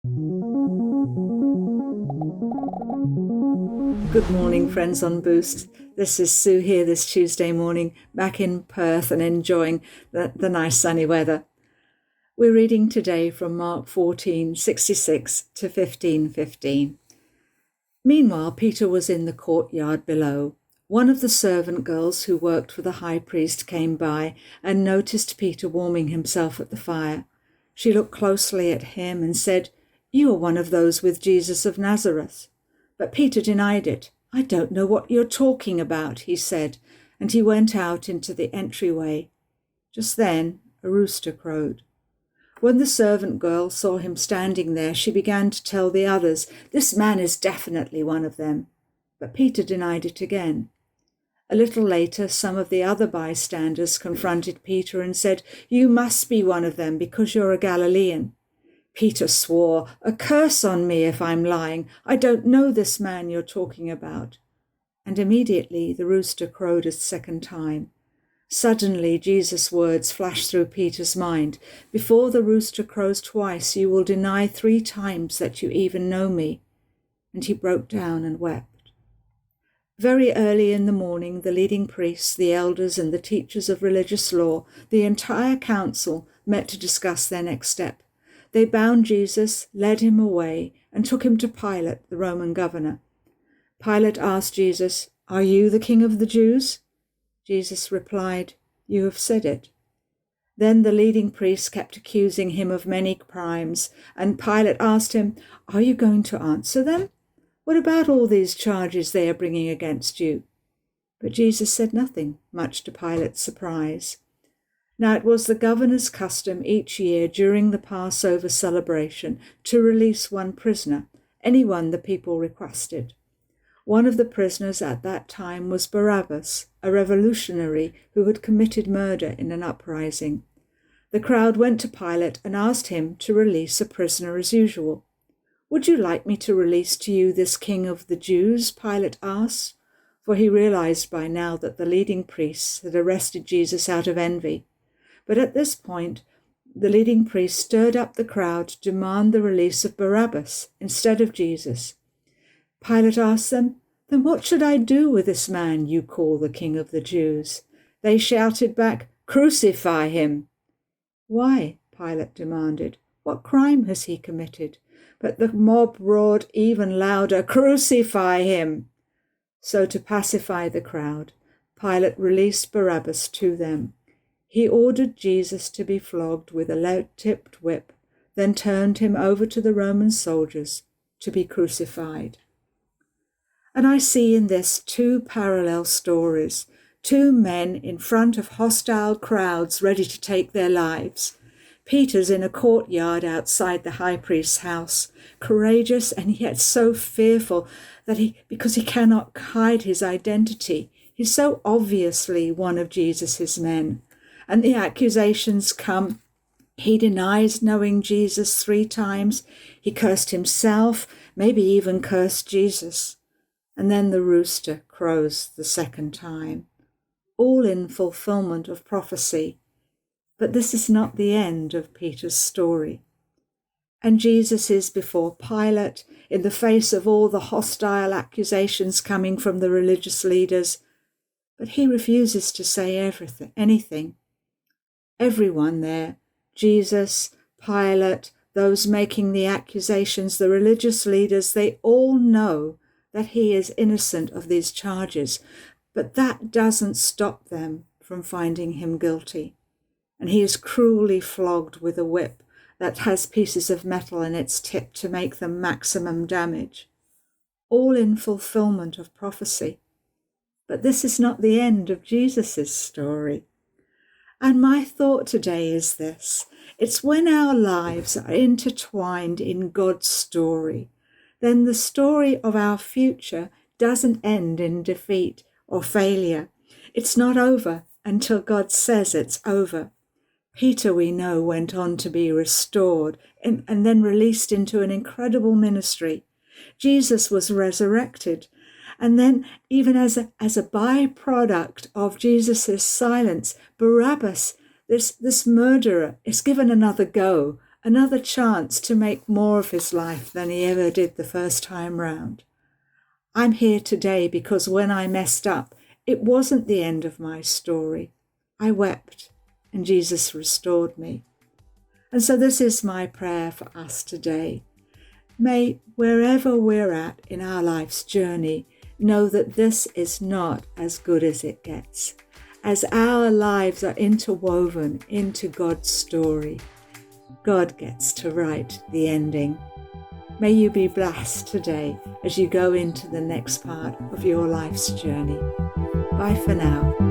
Good morning, friends on Boost. This is Sue here this Tuesday morning, back in Perth and enjoying the nice sunny weather. We're reading today from Mark 14:66 to 15:15. Meanwhile, Peter was in the courtyard below. One of the servant girls who worked for the high priest came by and noticed Peter warming himself at the fire. She looked closely at him and said, "You are one of those with Jesus of Nazareth." But Peter denied it. "I don't know what you're talking about," he said, and he went out into the entryway. Just then, a rooster crowed. When the servant girl saw him standing there, she began to tell the others, "This man is definitely one of them." But Peter denied it again. A little later, some of the other bystanders confronted Peter and said, "You must be one of them because you're a Galilean." Peter swore, "A curse on me if I'm lying. I don't know this man you're talking about." And immediately the rooster crowed a second time. Suddenly Jesus' words flashed through Peter's mind. "Before the rooster crows twice, you will deny 3 times that you even know me." And he broke down and wept. Very early in the morning, the leading priests, the elders, and the teachers of religious law, the entire council, met to discuss their next step. They bound Jesus, led him away, and took him to Pilate, the Roman governor. Pilate asked Jesus, "Are you the king of the Jews?" Jesus replied, "You have said it." Then the leading priests kept accusing him of many crimes, and Pilate asked him, "Are you going to answer them? What about all these charges they are bringing against you?" But Jesus said nothing, much to Pilate's surprise. Now it was the governor's custom each year during the Passover celebration to release one prisoner, anyone the people requested. One of the prisoners at that time was Barabbas, a revolutionary who had committed murder in an uprising. The crowd went to Pilate and asked him to release a prisoner as usual. "Would you like me to release to you this king of the Jews?" Pilate asked, for he realized by now that the leading priests had arrested Jesus out of envy. But at this point, the leading priests stirred up the crowd to demand the release of Barabbas instead of Jesus. Pilate asked them, "Then what should I do with this man you call the King of the Jews?" They shouted back, "Crucify him!" "Why?" Pilate demanded. "What crime has he committed?" But the mob roared even louder, "Crucify him!" So to pacify the crowd, Pilate released Barabbas to them. He ordered Jesus to be flogged with a lead-tipped whip, then turned him over to the Roman soldiers to be crucified. And I see in this 2 parallel stories, 2 men in front of hostile crowds ready to take their lives. Peter's in a courtyard outside the high priest's house, courageous and yet so fearful that because he cannot hide his identity, he's so obviously one of Jesus's men. And the accusations come. He denies knowing Jesus 3 times. He cursed himself, maybe even cursed Jesus. And then the rooster crows the second time, all in fulfillment of prophecy. But this is not the end of Peter's story. And Jesus is before Pilate in the face of all the hostile accusations coming from the religious leaders, but he refuses to say anything. Everyone there, Jesus, Pilate, those making the accusations, the religious leaders, they all know that he is innocent of these charges, but that doesn't stop them from finding him guilty. And he is cruelly flogged with a whip that has pieces of metal in its tip to make them maximum damage, all in fulfillment of prophecy. But this is not the end of Jesus' story. And my thought today is this: it's when our lives are intertwined in God's story, then the story of our future doesn't end in defeat or failure. It's not over until God says it's over. Peter, we know, went on to be restored and then released into an incredible ministry. Jesus was resurrected. And then, even as a byproduct of Jesus' silence, Barabbas, this murderer, is given another go, another chance to make more of his life than he ever did the first time round. I'm here today because when I messed up, it wasn't the end of my story. I wept and Jesus restored me. And so this is my prayer for us today. May, wherever we're at in our life's journey, know that this is not as good as it gets. As our lives are interwoven into God's story, God gets to write the ending. May you be blessed today as you go into the next part of your life's journey. Bye for now.